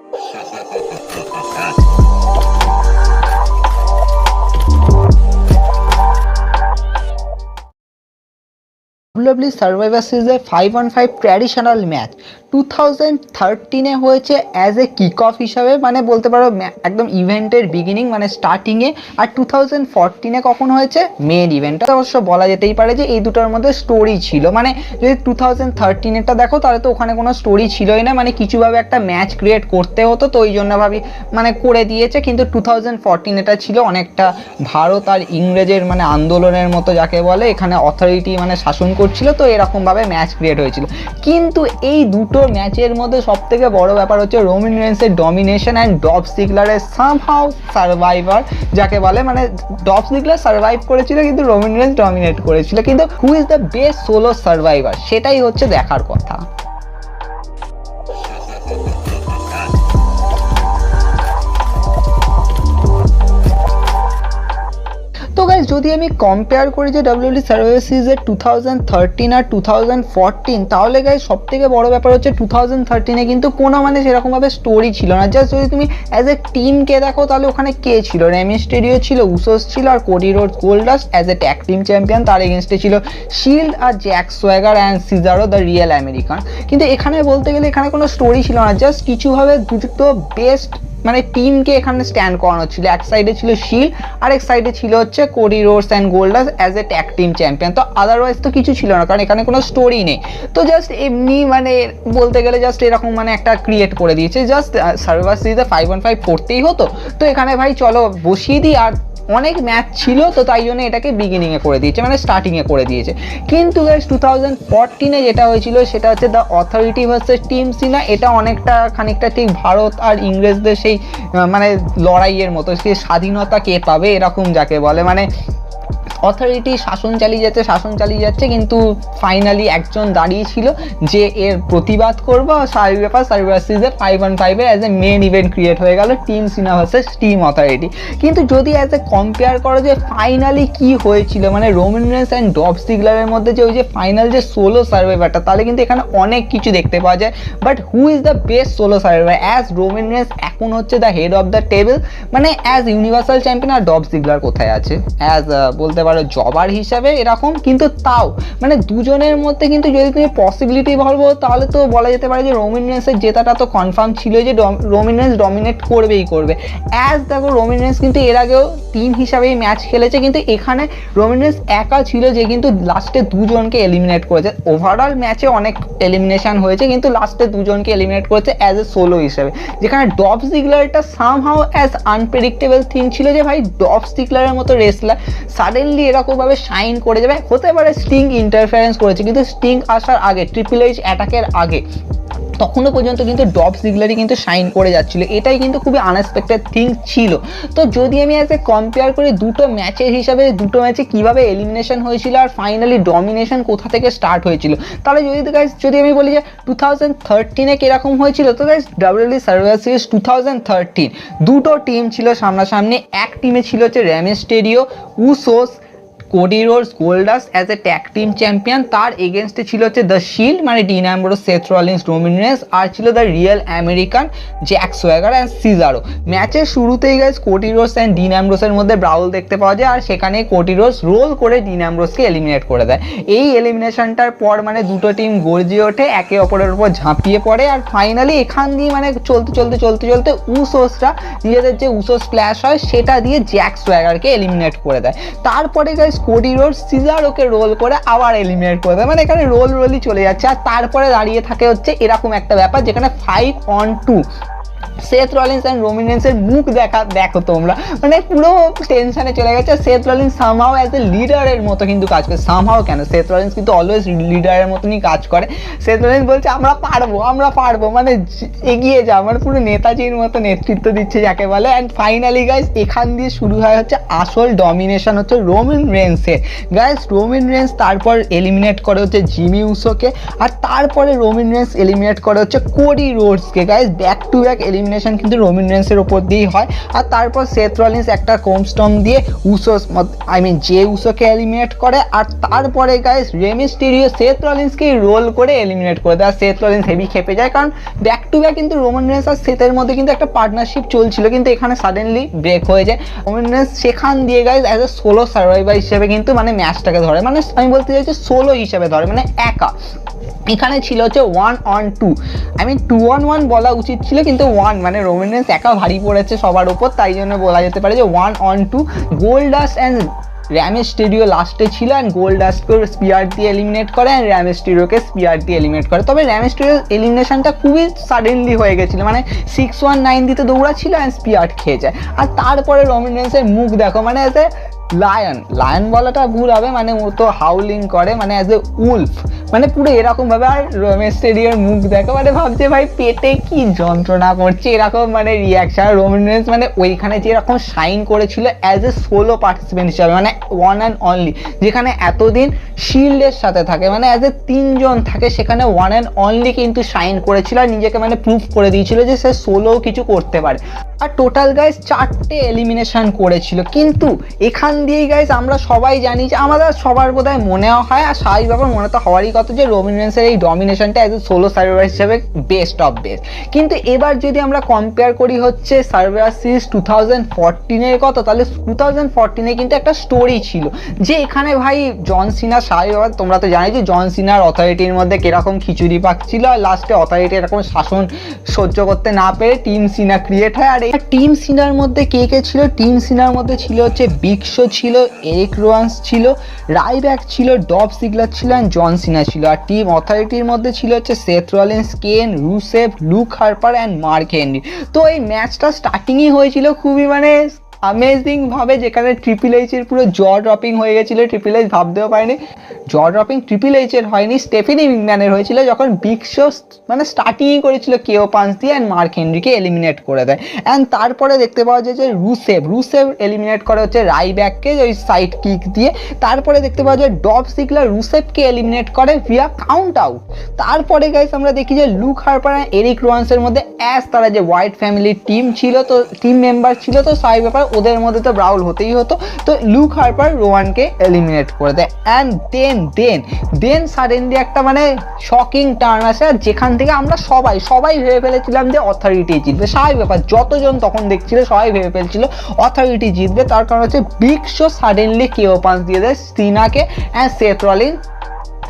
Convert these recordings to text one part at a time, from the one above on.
WWE survivor সিরিজের 5-on-5 traditional match 2013-এ হয়েছে as a kick off হিসাবে, মানে বলতে পারো একদম ইভেন্টের বিগিনিং মানে স্টার্টিংয়ে। আর 2014-এ কখন হয়েছে মেন ইভেন্টটা। অবশ্য বলা যেতেই পারে যে এই দুটোর মধ্যে স্টোরি ছিল। মানে যদি 2013-এরটা দেখো তাহলে তো ওখানে কোনো স্টোরি ছিলই না, মানে কিছুভাবে একটা ম্যাচ ক্রিয়েট করতে হতো, তো ওই জন্য ভাবি মানে করে দিয়েছে। কিন্তু 2014 এটা ছিল অনেকটা ভারত আর ইংরেজের মানে আন্দোলনের মতো যাকে বলে, এখানে অথরিটি মানে শাসন করছিল, তো এরকমভাবে ম্যাচ ক্রিয়েট হয়েছিল। কিন্তু এই দুটো ম্যাচের মধ্যে সবথেকে বড় ব্যাপার হচ্ছে রোমান রেন্সের ডমিনেশন অ্যান্ড ডলফ জিগলারের সামহাউ সার্ভাইভার যাকে বলে। মানে ডলফ জিগলার সার্ভাইভ করেছিল কিন্তু রোমান রেন্স ডমিনেট করেছিল। কিন্তু who is the best solo survivor সেটাই হচ্ছে দেখার কথা। তো গাইজ যদি আমি কম্পেয়ার করি যে WWE সার্ভাইভার সিরিজের 2013 আর 2014, তাহলে গাইজ সব থেকে বড় ব্যাপার হচ্ছে 2013-এ কিন্তু কোনো মানে সেরকমভাবে স্টোরি ছিল না। জাস্ট যদি তুমি অ্যাজ এ টিমকে দেখো তাহলে ওখানে কে ছিল, রে মিস্টেরিও ছিল, উসোস ছিল আর Cody Rhodes Goldust as a tag team champion. তার এগেনস্টে ছিল শিল্ড আর Jack Swagger and Cesaro the real American. কিন্তু এখানে বলতে গেলে এখানে কোনো স্টোরি ছিল না, জাস্ট কিছুভাবে দুটো বেস্ট মানে টিমকে এখানে স্ট্যান্ড করানো ছিল। এক সাইডে ছিল শিল্ড আর এক সাইডে ছিল হচ্ছে Cody Rhodes and Goldust as a tag team champion. তো আদারওয়াইজ তো কিছু ছিল না, কারণ এখানে কোনো স্টোরি নেই। তো জাস্ট এমনি মানে বলতে গেলে জাস্ট এরকম মানে একটা ক্রিয়েট করে দিয়েছে, জাস্ট সার্ভাইভার সিরিজে 5-on-5 করতেই হতো, তো এখানে ভাই চলো বসিয়ে দিই। আর অনেক ম্যাচ ছিল তো তাই জন্য এটাকে বিগিনিংয়ে করে দিয়েছে, মানে স্টার্টিংয়ে করে দিয়েছে। কিন্তু গাইস 2014-এ যেটা হয়েছিল সেটা হচ্ছে দ্য অথরিটি ভার্সেস টিম সিনা। এটা অনেকটা খানিকটা ঠিক ভারত আর ইংরেজদের সেই মানে লড়াইয়ের মতো, সেই স্বাধীনতা কে পাবে এরকম যাকে বলে। মানে অথরিটি শাসন চালিয়ে যাচ্ছে কিন্তু ফাইনালি একজন দাঁড়িয়েছিল যে এর প্রতিবাদ করবো। সার্ভাইভার সিরিজে 5-on-5 as a main event create হয়ে গেল team Cena versus team authority. কিন্তু যদি অ্যাজ এ কম্পেয়ার করো যে ফাইনালি কি হয়েছিল মানে রোমান রেন্স অ্যান্ড ডলফ জিগলারের মধ্যে যে ওই যে ফাইনাল যে সোলো সার্ভাইভারটা, তাহলে কিন্তু এখানে অনেক কিছু দেখতে পাওয়া যায়। But who is the best solo survivor? As Roman Reigns এখন হচ্ছে the head of the table, মানে অ্যাজ ইউনিভার্সাল চ্যাম্পিয়ন। আর ডলফ জিগলার কোথায় আছে অ্যাজ বলতে পারো জবার হিসাবে এরকম। কিন্তু তাও মানে দুজনের মধ্যে কিন্তু যদি তুমি পসিবিলিটি ভাবো তাহলে তো বলা যেতে পারে যে রোমান রেন্সের জেতাটা তো কনফার্ম ছিল, যে রোমান রেন্স ডমিনেট করবেই করবে। অ্যাজ দেখো রোমান রেন্স কিন্তু এর আগেও টিম হিসাবেই ম্যাচ খেলেছে, কিন্তু এখানে রোমান রেন্স একা ছিল যে কিন্তু লাস্টে দুজনকে এলিমিনেট করেছে। ওভারঅল ম্যাচে অনেক এলিমিনেশন হয়েছে কিন্তু লাস্টে দুজনকে এলিমিনেট করেছে অ্যাজ এ সোলো হিসাবে। যেখানে ডলফ জিগলারটা সামহাউ অ্যাজ আনপ্রেডিক্টেবল থিং ছিল যে ভাই ডলফ জিগলারের মতো রেসলার সাডেনলি এরকমভাবে শাইন করে যাবে। হতে পারে স্টিং ইন্টারফারেন্স করেছে, কিন্তু স্টিং আসার আগে ট্রিপল এইচ অ্যাটাকের আগে তখনও পর্যন্ত কিন্তু ডলফ জিগলারই কিন্তু শাইন করে যাচ্ছিল। এটাই কিন্তু খুবই আনএক্সপেক্টেড থিং ছিল। তো যদি আমি অ্যাজ এ কম্পেয়ার করি দুটো ম্যাচের হিসাবে, দুটো ম্যাচে কীভাবে এলিমিনেশন হয়েছিল আর ফাইনালি ডমিনেশন কোথা থেকে স্টার্ট হয়েছিল, তাহলে যদি আমি বলি যে 2013-এ কীরকম হয়েছিল, তো গাইস WWE সার্ভাইভার সিরিজ 2013 দুটো টিম ছিল সামনাসামনি। এক টিমে ছিল হচ্ছে Rey Mysterio, Usos, Cody Rhodes, Goldust as a tag team champion. তার এগেনস্টে ছিল হচ্ছে দ্য শিল্ড মানে Dean Ambrose, Seth Rollins, Roman Reigns. আর ছিল the real American Jack Swagger and Cesaro. ম্যাচের শুরুতেই guys Cody Rhodes and Dean অ্যাম্ব্রোসের মধ্যে ব্রাউল দেখতে পাওয়া যায়, আর সেখানে কোডি রোডস রোল করে ডিন অ্যাম্ব্রোসকে এলিমিনেট করে দেয়। এই এলিমিনেশনটার পর মানে দুটো টিম গর্জে ওঠে, একে অপরের উপর ঝাঁপিয়ে পড়ে। আর ফাইনালি এখান দিয়ে মানে চলতে উসোসরা নিজেদের যে উসোস স্প্ল্যাশ হয় সেটা দিয়ে জ্যাক সোয়াগারকে এলিমিনেট করে দেয়। তারপরে গাইস কোডি রোডস সিজারোকে রোল করে আবার এলিমিনেট করে দেয়, মানে এখানে রোলই চলে যাচ্ছে। আর তারপরে দাঁড়িয়ে থাকে হচ্ছে এরকম একটা ব্যাপার যেখানে 5-on-2 Seth Rollins and Roman রেন্সের মুখ দেখো তোমরা, মানে পুরো টেনশনে চলে গেছে। Seth Rollins somehow as a লিডারের মতো কিন্তু কাজ করে। সামহাও কেন, সেথ রলিন্স কিন্তু অলওয়েজ লিডারের মতনই কাজ করে। সেথ রলিন্স বলছে আমরা পারবো, মানে এগিয়ে যা, মানে পুরো নেতাজির মতো নেতৃত্ব দিচ্ছে যাকে বলে। অ্যান্ড ফাইনালি গাইস এখান দিয়ে শুরু হয় হচ্ছে আসল ডমিনেশন হচ্ছে রোমান রেন্সের। গাইস রোমান রেন্স তারপর এলিমিনেট করে হচ্ছে জিমি উসোকে, আর তারপরে রোমান রেন্স এলিমিনেট করে হচ্ছে কোডি রোডসকে। Guys back to back elimination কিন্তু রোমান রেন্সের ওপর দিয়েই হয়। আর তারপর সেথ রলিন্স একটা কোমস্টম দিয়ে উসোস জে উসোকে এলিমিনেট করে। আর তারপরে গাইস রে মিস্টেরিও সেথ রলিন্সকে রোল করে এলিমিনেট করে দেয়। আর সেথ রলিন্স হেভি খেপে যায়, কারণ ব্যাক টু ব্যাক কিন্তু রোমান রেন্স আর সেথের মধ্যে কিন্তু একটা পার্টনারশিপ চলছিল, কিন্তু এখানে সাডেনলি ব্রেক হয়ে যায়। রোমান রেন্স সেখান দিয়ে guys as a solo survivor হিসেবে কিন্তু মানে ম্যাচটাকে ধরে, মানে আমি বলতে চাইছি সোলো হিসেবে ধরে, মানে একা। এখানে ছিল হচ্ছে 1-on-2, আই মিন 2-on-1 বলা উচিত ছিল, কিন্তু 1 মানে রোমান রেন্স একা ভারী পড়েছে সবার উপর, তাই জন্য বলা যেতে পারে যে 1-on-2। গোল্ডাস্ট অ্যান্ড রে মিস্টেরিও লাস্টে ছিল, অ্যান্ড গোল্ডাস্টকে স্পিয়ার দিয়ে এলিমিনেট করে, অ্যান্ড রে মিস্টেরিওকে স্পিয়ার দিয়ে এলিমিনেট করে। তবে রে মিস্টেরিওর এলিমিনেশনটা খুবই সাডেনলি হয়ে গেছিলো, মানে 619 দিতে দৌড়াচ্ছিল অ্যান্ড স্পিয়ার খেয়ে যায়। আর তারপরে রোমান রেন্সের মুখ দেখো, মানে অ্যাজ এ লায়ন বলাটা ভুল হবে, মানে ও তো হাউলিং করে, মানে অ্যাজ এ উলফ, মানে পুরো এরকম ভাবে। আর মিস্টেরিওর মুখ দেখো, মানে ভাবছে ভাই পেটে কি যন্ত্রণা করছে, এরকম মানে রিয়াকশন। রোমান রেন্স মানে ওইখানে যেরকম শাইন করেছিল অ্যাজ এ সোলো পার্টিসিপেন্ট হিসাবে, মানে ওয়ান অ্যান্ড অনলি, যেখানে এতদিন শিল্ডের সাথে থাকে, মানে অ্যাজ এ 3 জন থাকে, সেখানে ওয়ান অ্যান্ড অনলি কিন্তু শাইন করেছিল আর নিজেকে মানে প্রুভ করে দিয়েছিল যে সে সোলোও কিছু করতে পারে। আর টোটাল গাইস 4টে এলিমিনেশন করেছিল, কিন্তু এখান দিয়েই গাইস আমরা সবাই জানি যে আমাদের সবার বোধহয় মনে হয়, আর স্বাভাবিক ব্যাপার মনে তো হওয়ারই কথা, যে রোমান রেন্সের এই ডমিনেশনটা অ্যাজ এ সোলো সার্ভাইভার হিসেবে বেস্ট অফ বেস্ট। কিন্তু এবার যদি আমরা কম্পেয়ার করি হচ্ছে সার্ভাইভার সিরিজ 2014-এর কথা, তাহলে 2014-এ কিন্তু একটা স্টোরি ছিল, যে এখানে ভাই জন সিনা স্বাভাবিক, তোমরা তো জানি যে জন সিনার অথরিটির মধ্যে কিরকম খিচুড়ি পাকছিল, আর লাস্টে অথরিটি এরকম শাসন সহ্য করতে না পেরে টিম সিনা ক্রিয়েট হয়। আর টিম সিনার মধ্যে কে কে ছিল? টিম সিনার মধ্যে ছিল হচ্ছে বিগ শো ছিল, এরিক রোয়ান্স ছিল, রাইব্যাক ছিল, ডব সিগলার ছিল, অ্যান্ড জন সিনা ছিল। আর টিম অথরিটির মধ্যে ছিল হচ্ছে Seth Rollins, Kane, Rusev, Luke Harper and Mark Henry. তো এই ম্যাচটা স্টার্টিংই হয়েছিল খুবই মানে অ্যামেজিং ভাবে, যেখানে ট্রিপল এইচের পুরো জ ড্রপিং হয়ে গেছিলো। ট্রিপল এইচ ভাবতেও পারেনি, জ ড্রপিং ট্রিপল এইচের হয়নি, স্টেফেনি ম্যানের হয়েছিল, যখন বিগ শো মানে স্টার্টিংই করেছিল কেও পাঞ্চ দিয়ে অ্যান্ড মার্ক হেনরিকে এলিমিনেট করে দেয়। অ্যান্ড তারপরে দেখতে পাওয়া যায় যে রুসেভ এলিমিনেট করে হচ্ছে রাইব্যাককে ওই সাইড কিক দিয়ে। তারপরে দেখতে পাওয়া যায় ডব সিগলার রুসেভকে এলিমিনেট করে ভিয়া কাউন্ট আউট। তারপরে গাইস আমরা দেখি যে লুক হার্পার আর এরিক রোয়ান্সের মধ্যে অ্যাজ তারা যে হোয়াইট ফ্যামিলির টিম ছিল, তো টিম মেম্বার ছিল, তো সাই ব্যাপার ওদের মধ্যে তো ব্রাউল হতেই হতো। তো লুক হার্পার রোয়ানকে এলিমিনেট করে দেয়। অ্যান্ড দেন সাডেনলি একটা মানে শকিং টার্ন আসে, আর যেখান থেকে আমরা সবাই ভেবে ফেলেছিলাম যে অথরিটি জিতবে। স্বাভাবিক ব্যাপার, যতজন তখন দেখছিল সবাই ভেবে ফেলছিল অথরিটি জিতবে, তার কারণ হচ্ছে বিগ শো সাডেনলি কেও পাঞ্চ দিয়ে দেয় সিনাকে, অ্যান্ড সেথ রলিন্স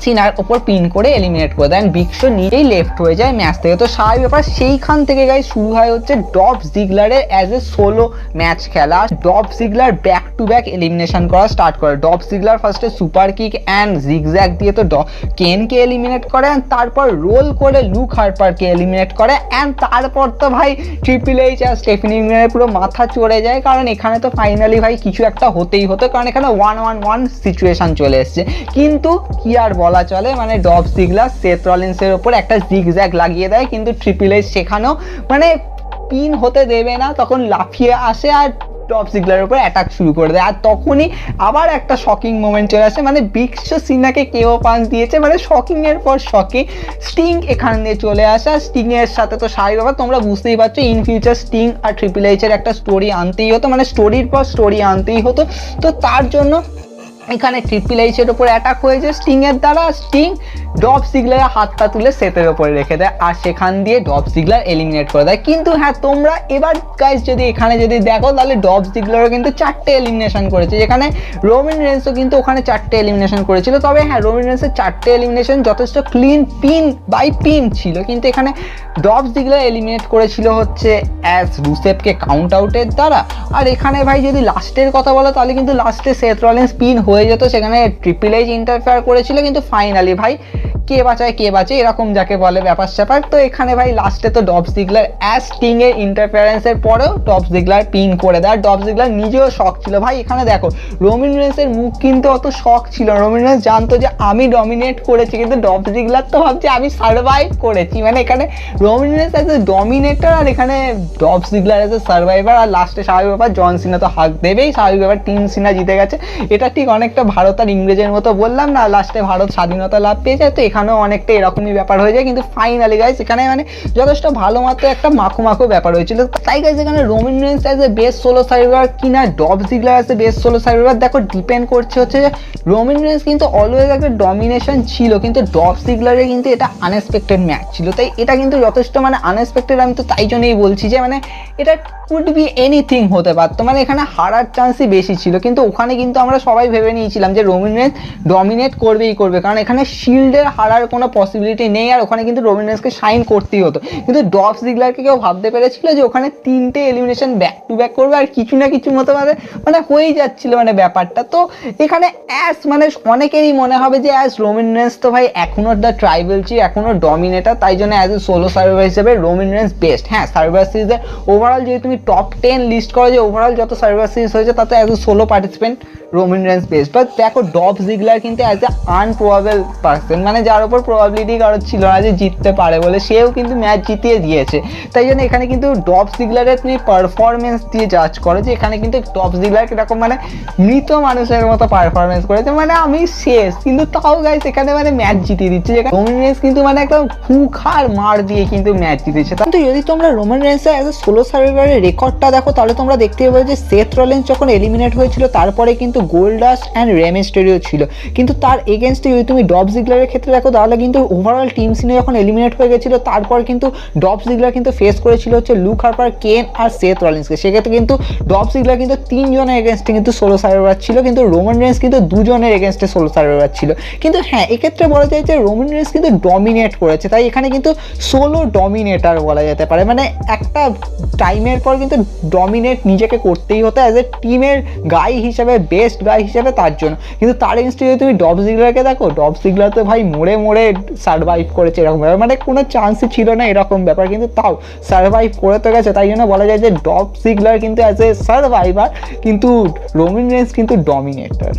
সিনার ওপর পিন করে এলিমিনেট করে দেন। বিগ শো নিজেই লেফট হয়ে যায় ম্যাচ থেকে। তো স্বাভাবিক ব্যাপার, সেইখান থেকে গাইস শুরু হয় হচ্ছে ডব জিগলারের অ্যাজ এ সোলো ম্যাচ খেলা। ডব জিগলার ব্যাক টু ব্যাক এলিমিনেশন করা স্টার্ট করে। ডব জিগলার ফার্স্টে সুপার কিক অ্যান্ড জিগজ্যাগ দিয়ে তো কেনকে এলিমিনেট করে, অ্যান্ড তারপর রোল করে লুক হার্পারকে এলিমিনেট করে। অ্যান্ড তারপর তো ভাই ট্রিপল এইচ আর স্টেফেনি ম্যানের পুরো মাথা চড়ে যায়, কারণ এখানে তো ফাইনালি ভাই কিছু একটা হতেই হতো, কারণ এখানে 1-on-1 সিচুয়েশন চলে এসছে। কিন্তু কি আর বলা চলে, মানে ডব জিগলার সেথ রলিন্সের ওপর একটা জিগজ্যাগ লাগিয়ে দেয়, কিন্তু ট্রিপল এইচ সেখানেও মানে পিন হতে দেবে না, তখন লাফিয়ে আসে আর টপ জিগলারের উপর অ্যাটাক শুরু করে দেয়। আর তখনই আবার একটা শকিং মোমেন্ট চলে আসে, মানে বিগ শো সিনাকে কেও পাঞ্চ দিয়েছে, মানে শকিং এর পর শকিং। স্টিং এখান দিয়ে চলে আসে, আর স্টিং এর সাথে তো স্বাভাবিক ব্যাপার, তোমরা বুঝতেই পারছো ইন ফিউচার স্টিং আর ট্রিপল এইচের একটা স্টোরি আনতেই হতো, মানে স্টোরির পর স্টোরি আনতেই হতো। তো তার জন্য এখানে ট্রিপল এইচের ওপর অ্যাটাক হয়েছে স্টিং এর দ্বারা। স্টিং ডব জিগলারের হাতটা তুলে সেতের ওপরে রেখে দেয়, আর সেখান দিয়ে ডব জিগলার এলিমিনেট করে দেয়। কিন্তু হ্যাঁ, তোমরা এবার গাইস যদি এখানে যদি দেখো, তাহলে ডব জিগলারও কিন্তু 4টে এলিমিনেশন করেছে, যেখানে রোমান রেন্সও কিন্তু ওখানে 4টে এলিমিনেশন করেছিল। তবে হ্যাঁ, রোমান রেন্সের 4টে এলিমিনেশন যথেষ্ট ক্লিন পিন বাই পিন ছিল, কিন্তু এখানে ডব জিগলার এলিমিনেট করেছিল হচ্ছে অ্যাজ রুসেভকে কাউন্ট আউটের দ্বারা। আর এখানে ভাই যদি লাস্টের কথা বলো, তাহলে কিন্তু লাস্টে সেথ রলিন্স পিন হয়ে যেত, সেখানে ট্রিপল এইচ ইন্টারফেয়ার করেছিল, কিন্তু ফাইনালি ভাই কে বাঁচে এরকম যাকে বলে ব্যাপার স্যাপার। তো এখানে ভাই লাস্টে তো ডব জিগলার অ্যাজ স্টিং এর ইন্টারফেয়ারেন্সের পরেও ডব জিগলার পিন করে দেয়। ডব জিগলার নিজেও শক ছিল ভাই। এখানে দেখো রোমান রেন্সের মুখ কিন্তু অত শক ছিল, রোমান রেন্স জানতো যে আমি ডমিনেট করেছি, কিন্তু ডব জিগলার তো ভাবছে আমি সার্ভাইভ করেছি। মানে এখানে Roman Reigns as a dominator, আর এখানে ডব জিগলার অ্যাজ এ সার্ভাইভার। আর লাস্টে স্বাভাবিক ব্যাপার জন সিনা তো হাক দেবেই, স্বাভাবিক ব্যাপার টিম সিনা জিতে গেছে। এটা ঠিক অনেকটা ভারত আর ইংরেজের মতো বললাম না, লাস্টে ভারত স্বাধীনতা লাভ পেয়ে যায়। তো এখানেও অনেকটা এরকমই ব্যাপার হয়ে যায়, কিন্তু ফাইনালি গাইস এখানে মানে যথেষ্ট ভালো মাত্র একটা মাখো ব্যাপার হয়েছিল। তাই গাইস এখানে Roman Reigns as a best solo survivor কিনা Dolph Ziggler as a best solo survivor, দেখো ডিপেন্ড করছে হচ্ছে যে রোমান রেন্স কিন্তু অলওয়েজ একটা ডমিনেশন ছিল, কিন্তু ডলফ জিগলারে কিন্তু এটা আনএক্সপেক্টেড ম্যাচ ছিল। তাই এটা কিন্তু যথেষ্ট মানে আনএক্সপেক্টেড, আমি তো তাই জন্যই বলছি যে মানে এটা কুড বি এনিথিং হতে পারতো, মানে এখানে হারার চান্সই বেশি ছিল। কিন্তু ওখানে কিন্তু আমরা সবাই ভেবে নিয়েছিলাম যে রোমান রেন্স ডমিনেট করবেই করবে, কারণ এখানে শিল্ডের হারার কোনো পসিবিলিটি নেই, আর ওখানে কিন্তু রোমান রেন্সকে শাইন করতেই হতো। কিন্তু ডলফ জিগলারকে কেউ ভাবতে পেরেছিল যে ওখানে 3টে এলিমিনেশন ব্যাক টু ব্যাক করবে, আর কিছু না কিছু মতো মানে হয়েই যাচ্ছিল মানে ব্যাপারটা। তো এখানে অ্যাজ মানে অনেকেরই মনে হবে যে অ্যাজ রোমান রেন্স তো ভাই এখনও দ্য ট্রাইবেল চিফ, এখনও ডমিনেটার, তাই জন্য অ্যাজ এ সোলো সার্ভাইভার হিসেবে রোমান রেন্স বেস্ট। হ্যাঁ, সার্ভাইভার সিরিজের ওভারঅল যদি তুমি টপ 10 লিস্ট করো যে ওভারঅল যত সার্ভাইভার সিরিজ হয়েছে তাতে as a solo participant Roman Reigns best. But দেখো ডলফ জিগলার কিন্তু অ্যাজ এ আনপ্রবাবল পার্সন, মানে যার উপর প্রবাবিলিটি কারো ছিল না যে জিততে পারে বলে, সেও কিন্তু ম্যাচ জিতিয়ে দিয়েছে। তাই জন্য এখানে কিন্তু ডলফ জিগলারের তুমি পারফরমেন্স দিয়ে জাজ করো যে এখানে কিন্তু ডলফ জিগলার এরকম মানে মৃত মানুষের মতো পারফরমেন্স করেছে, মানে আমি শেষ, কিন্তু তাও গাইস এখানে মানে ম্যাচ জিতিয়ে দিচ্ছে। যেখানে রোমান রেন্স কিন্তু মানে একদম খুখার মার দিয়ে কিন্তু ম্যাচ জিতেছে। কিন্তু যদি তোমরা রোমান রেন্সের অ্যাজ এ সোলো সার্ভাইভারের রেকর্ডটা দেখো তাহলে তোমরা দেখতে পাবে যে সেথ রলিন্স যখন এলিমিনেট হয়েছিল তারপরে কিন্তু গোল্ডাস্ট অ্যান্ড রে মিস্টেরিও ছিল, কিন্তু তার এগেনস্টে যদি তুমি ডলফ জিগলারের ক্ষেত্রে দেখো তাহলে কিন্তু ওভারঅল টিম সিনে যখন এলিমিনেট হয়ে গেছিলো তারপর কিন্তু ডলফ জিগলার কিন্তু ফেস করেছিল হচ্ছে লুক হার্পার, কেন আর সেথ রলিন্সকে। সেক্ষেত্রে কিন্তু ডলফ জিগলার কিন্তু 3 জনের এগেনস্টে কিন্তু সোলো সার্ভাইভার ছিল, কিন্তু রোমান রেন্স কিন্তু 2 জনের এগেনস্টে সোলো সার্ভাইভার ছিল। কিন্তু হ্যাঁ, এক্ষেত্রে বলা যায় যে রোমান রেন্স কিন্তু ডমিনেট করেছে, তাই এখানে কিন্তু সোলো ডমিনেটার বলা যেতে পারে। মানে একটা টাইমের পর কিন্তু ডমিনেট নিজেকে করতেই হতো অ্যাজ এ টিমের গাই হিসেবে, বেস্ট গাই হিসেবে তার জন্য। কিন্তু তার এগেনস্টে যদি তুমি ডলফ জিগলারকে দেখো, ডলফ জিগলার তো ভাই মরে সার্ভাইভ করেছে এরকম ব্যাপার, মানে কোনো চান্সই ছিল না এরকম ব্যাপার, কিন্তু তাও সার্ভাইভ করে তো গেছে। তাই জন্য বলা যায় যে ডলফ জিগলার কিন্তু অ্যাজ এ সার্ভাইভার, কিন্তু রোমান রেন্স কিন্তু ডমিনেটর।